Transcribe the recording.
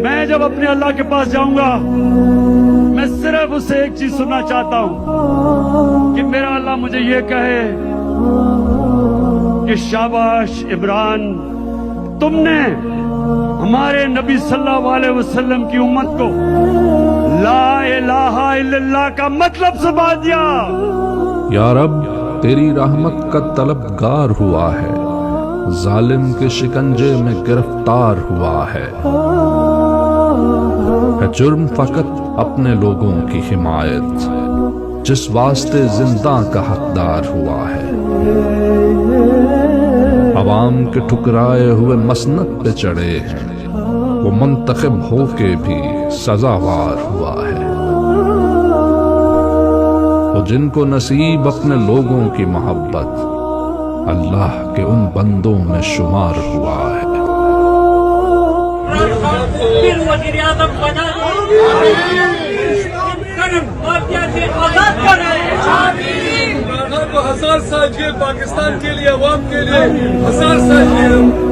میں جب اپنے اللہ کے پاس جاؤں گا میں صرف اسے ایک چیز سننا چاہتا ہوں کہ میرا اللہ مجھے یہ کہے کہ شاباش عمران، تم نے ہمارے نبی صلی اللہ علیہ وسلم کی امت کو لا الہ الا اللہ کا مطلب سمجھا دیا۔ یا رب، تیری رحمت کا طلبگار ہوا ہے، ظالم کے شکنجے میں گرفتار ہوا ہے جرم فقط اپنے لوگوں کی حمایت، جس واسطے زندہ کا حقدار ہوا ہے، عوام کے ٹھکرائے ہوئے مسند پہ چڑھے ہیں، وہ منتخب ہو کے بھی سزاوار ہوا ہے، اور جن کو نصیب اپنے لوگوں کی محبت، اللہ کے ان بندوں میں شمار ہوا ہے۔ وزیر اعظم بنا کرم مافیا سے آزاد کرائے، ہزار سال جیل پاکستان کے لیے، عوام کے لیے ہزار سال جیل۔